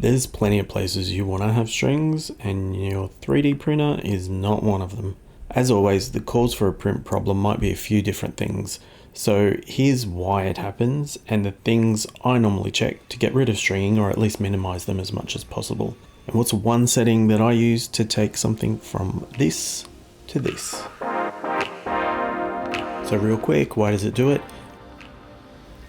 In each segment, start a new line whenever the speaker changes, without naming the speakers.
There's plenty of places you want to have strings, and your 3D printer is not one of them. As always, the cause for a print problem might be a few different things. So here's why it happens and the things I normally check to get rid of stringing, or at least minimize them as much as possible. And what's one setting that I use to take something from this to this? So real quick, why does it do it?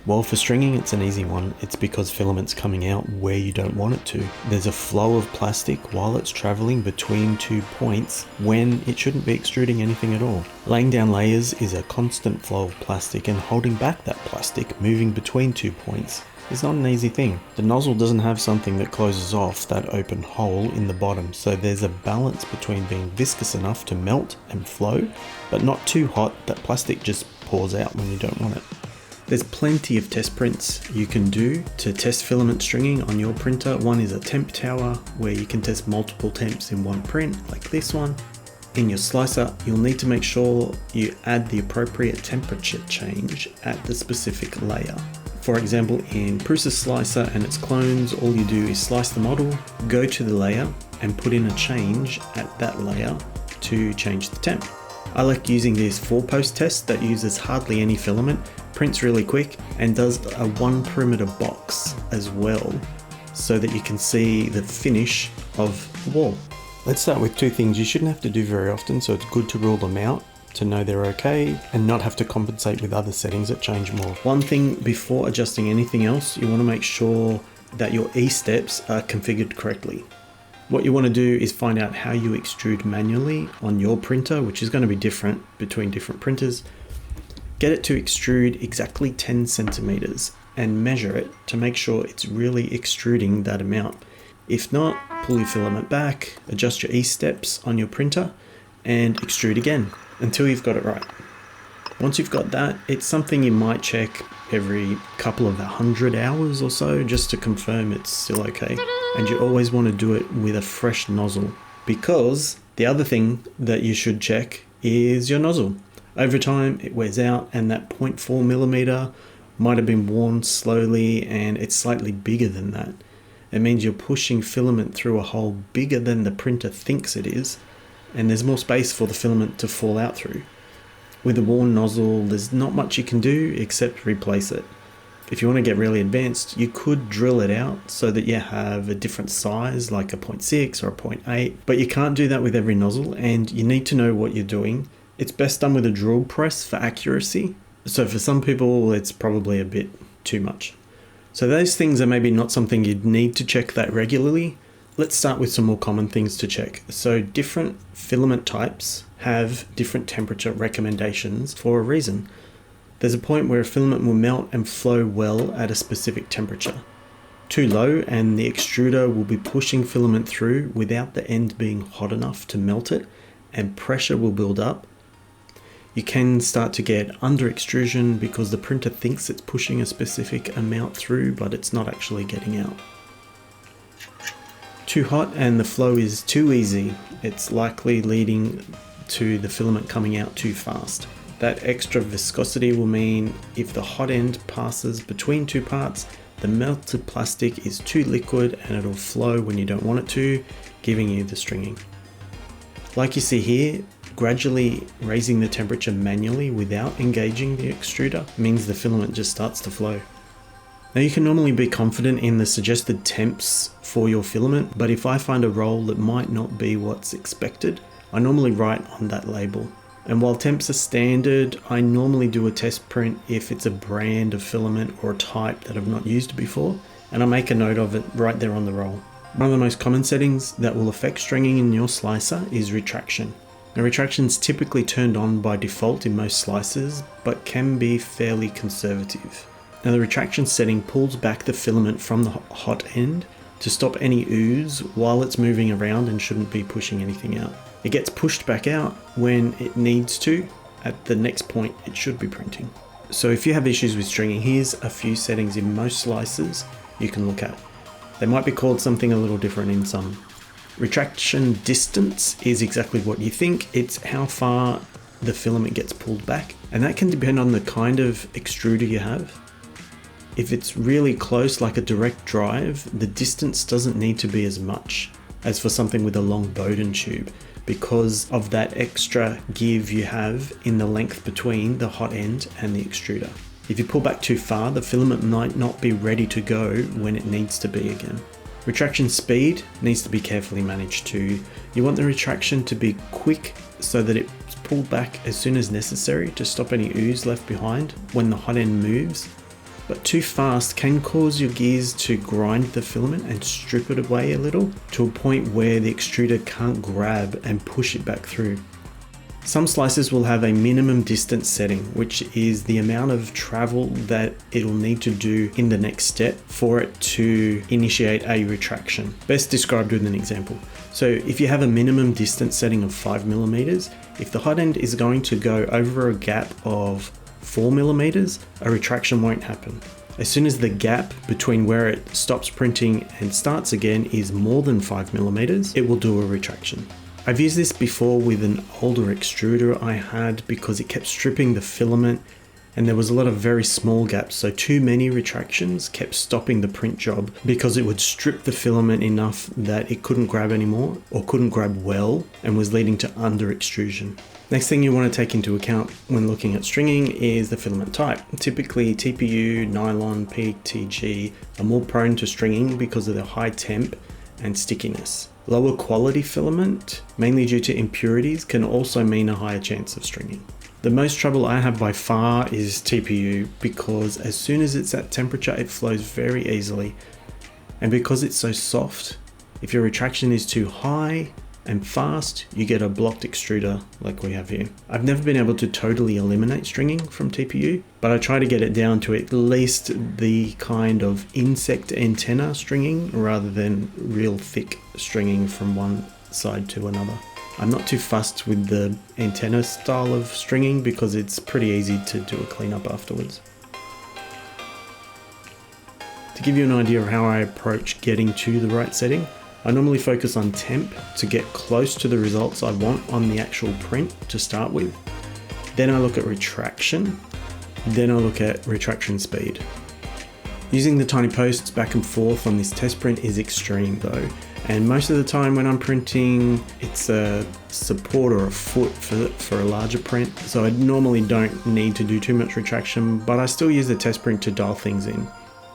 Well, for stringing, it's an easy one. It's because filament's coming out where you don't want it to. There's a flow of plastic while it's traveling between 2 points when it shouldn't be extruding anything at all. Laying down layers is a constant flow of plastic, and holding back that plastic moving between 2 points is not an easy thing. The nozzle doesn't have something that closes off that open hole in the bottom, so there's a balance between being viscous enough to melt and flow, but not too hot that plastic just pours out when you don't want it. There's plenty of test prints you can do to test filament stringing on your printer. One is a temp tower, where you can test multiple temps in one print, like this one. In your slicer, you'll need to make sure you add the appropriate temperature change at the specific layer. For example, in Prusa's slicer and its clones, all you do is slice the model, go to the layer, and put in a change at that layer to change the temp. I like using this 4-post test that uses hardly any filament, prints really quick, and does a 1 perimeter box as well, so that you can see the finish of the wall. Let's start with 2 things you shouldn't have to do very often, so it's good to rule them out to know they're okay and not have to compensate with other settings that change more. One thing before adjusting anything else, you want to make sure that your E-steps are configured correctly. What you want to do is find out how you extrude manually on your printer, which is going to be different between different printers. Get it to extrude exactly 10 centimeters and measure it to make sure it's really extruding that amount. If not, pull your filament back, adjust your E-steps on your printer, and extrude again until you've got it right. Once you've got that, it's something you might check every couple of 100 hours or so just to confirm it's still okay. And you always want to do it with a fresh nozzle, because the other thing that you should check is your nozzle. Over time it wears out, and that 0.4 millimeter might have been worn slowly, and it's slightly bigger than that. It means you're pushing filament through a hole bigger than the printer thinks it is, and there's more space for the filament to fall out through. With a worn nozzle, there's not much you can do except replace it. If you want to get really advanced, you could drill it out so that you have a different size, like a 0.6 or a 0.8, but you can't do that with every nozzle, and you need to know what you're doing. It's best done with a drill press for accuracy, so for some people it's probably a bit too much. So those things are maybe not something you'd need to check that regularly. Let's start with some more common things to check. So different filament types have different temperature recommendations for a reason. There's a point where a filament will melt and flow well at a specific temperature. Too low and the extruder will be pushing filament through without the end being hot enough to melt it, and pressure will build up. You can start to get under extrusion because the printer thinks it's pushing a specific amount through, but it's not actually getting out. Too hot and the flow is too easy. It's likely leading to the filament coming out too fast. That extra viscosity will mean if the hot end passes between 2 parts, the melted plastic is too liquid and it'll flow when you don't want it to, giving you the stringing. Like you see here, gradually raising the temperature manually without engaging the extruder means the filament just starts to flow. Now you can normally be confident in the suggested temps for your filament, but if I find a roll that might not be what's expected, I normally write on that label. And while temps are standard, I normally do a test print if it's a brand of filament or a type that I've not used before, and I make a note of it right there on the roll. One of the most common settings that will affect stringing in your slicer is retraction. Now, retraction is typically turned on by default in most slicers, but can be fairly conservative. Now, the retraction setting pulls back the filament from the hot end to stop any ooze while it's moving around and shouldn't be pushing anything out. It gets pushed back out when it needs to at the next point it should be printing. So if you have issues with stringing, here's a few settings in most slicers you can look at. They might be called something a little different in some. Retraction distance is exactly what you think. It's how far the filament gets pulled back, and that can depend on the kind of extruder you have. If it's really close, like a direct drive, the distance doesn't need to be as much as for something with a long Bowden tube, because of that extra give you have in the length between the hot end and the extruder. If you pull back too far, the filament might not be ready to go when it needs to be again. Retraction speed needs to be carefully managed too. You want the retraction to be quick so that it's pulled back as soon as necessary to stop any ooze left behind when the hot end moves. But too fast can cause your gears to grind the filament and strip it away a little to a point where the extruder can't grab and push it back through. Some slices will have a minimum distance setting, which is the amount of travel that it'll need to do in the next step for it to initiate a retraction. Best described with an example. So if you have a minimum distance setting of 5mm, if the hot end is going to go over a gap of 4mm, a retraction won't happen. As soon as the gap between where it stops printing and starts again is more than 5mm, it will do a retraction. I've used this before with an older extruder I had because it kept stripping the filament and there was a lot of very small gaps, so too many retractions kept stopping the print job because it would strip the filament enough that it couldn't grab anymore or couldn't grab well and was leading to under extrusion. Next thing you want to take into account when looking at stringing is the filament type. Typically TPU, nylon, PETG are more prone to stringing because of the high temp and stickiness. Lower quality filament, mainly due to impurities, can also mean a higher chance of stringing. The most trouble I have by far is TPU because as soon as it's at temperature it flows very easily, and because it's so soft, if your retraction is too high and fast, you get a blocked extruder like we have here. I've never been able to totally eliminate stringing from TPU, but I try to get it down to at least the kind of insect antenna stringing rather than real thick stringing from one side to another. I'm not too fussed with the antenna style of stringing because it's pretty easy to do a cleanup afterwards. To give you an idea of how I approach getting to the right setting, I normally focus on temp to get close to the results I want on the actual print to start with. Then I look at retraction. Then I look at retraction speed. Using the tiny posts back and forth on this test print is extreme though, and most of the time when I'm printing it's a support or a foot for a larger print, so I normally don't need to do too much retraction, but I still use the test print to dial things in.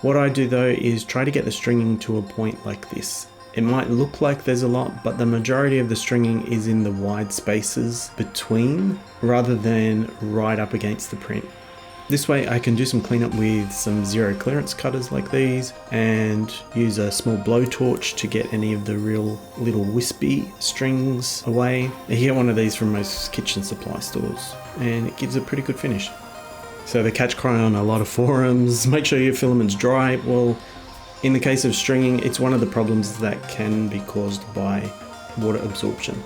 What I do though is try to get the stringing to a point like this. It might look like there's a lot, but the majority of the stringing is in the wide spaces between rather than right up against the print. This way I can do some cleanup with some zero clearance cutters like these and use a small blowtorch to get any of the real little wispy strings away. You get one of these from most kitchen supply stores and it gives a pretty good finish. So the catch cry on a lot of forums, make sure your filament's dry. Well, in the case of stringing, it's one of the problems that can be caused by water absorption.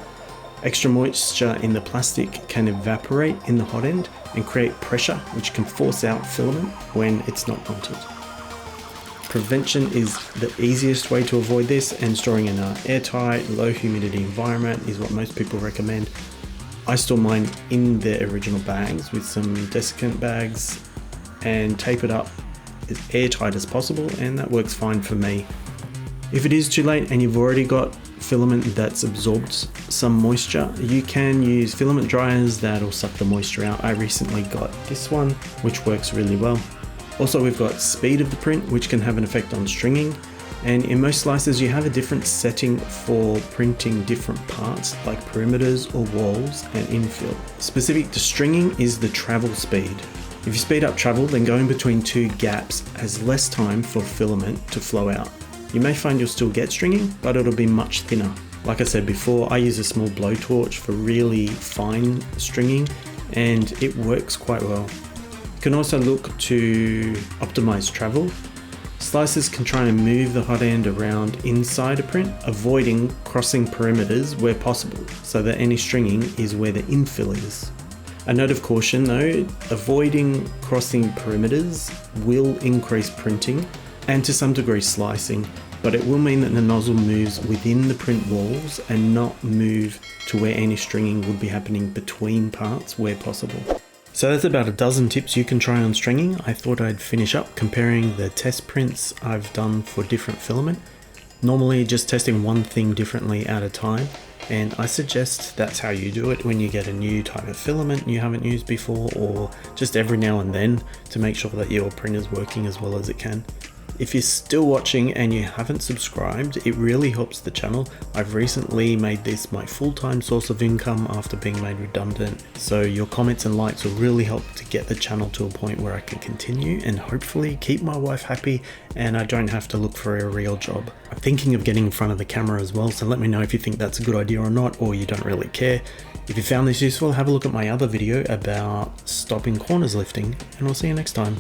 Extra moisture in the plastic can evaporate in the hot end and create pressure, which can force out filament when it's not wanted. Prevention is the easiest way to avoid this, and storing in an airtight, low humidity environment is what most people recommend. I store mine in their original bags with some desiccant bags and tape it up as airtight as possible, and that works fine for me. If it is too late and you've already got filament that's absorbed some moisture, you can use filament dryers that'll suck the moisture out. I recently got this one, which works really well. Also, we've got speed of the print, which can have an effect on stringing, and in most slices you have a different setting for printing different parts like perimeters or walls and infill. Specific to stringing is the travel speed. If you speed up travel, then going between two gaps has less time for filament to flow out. You may find you'll still get stringing, but it'll be much thinner. Like I said before, I use a small blowtorch for really fine stringing, and it works quite well. You can also look to optimize travel. Slicers can try and move the hot end around inside a print, avoiding crossing perimeters where possible, so that any stringing is where the infill is. A note of caution though, avoiding crossing perimeters will increase printing and to some degree slicing, but it will mean that the nozzle moves within the print walls and not move to where any stringing would be happening between parts where possible. So that's about a dozen tips you can try on stringing. I thought I'd finish up comparing the test prints I've done for different filament. Normally just testing one thing differently at a time, and I suggest that's how you do it when you get a new type of filament you haven't used before, or just every now and then to make sure that your printer's working as well as it can. If you're still watching and you haven't subscribed, it really helps the channel. I've recently made this my full-time source of income after being made redundant, so your comments and likes will really help to get the channel to a point where I can continue and hopefully keep my wife happy and I don't have to look for a real job. I'm thinking of getting in front of the camera as well, so let me know if you think that's a good idea or not, or you don't really care. If you found this useful, have a look at my other video about stopping corners lifting, and I'll see you next time.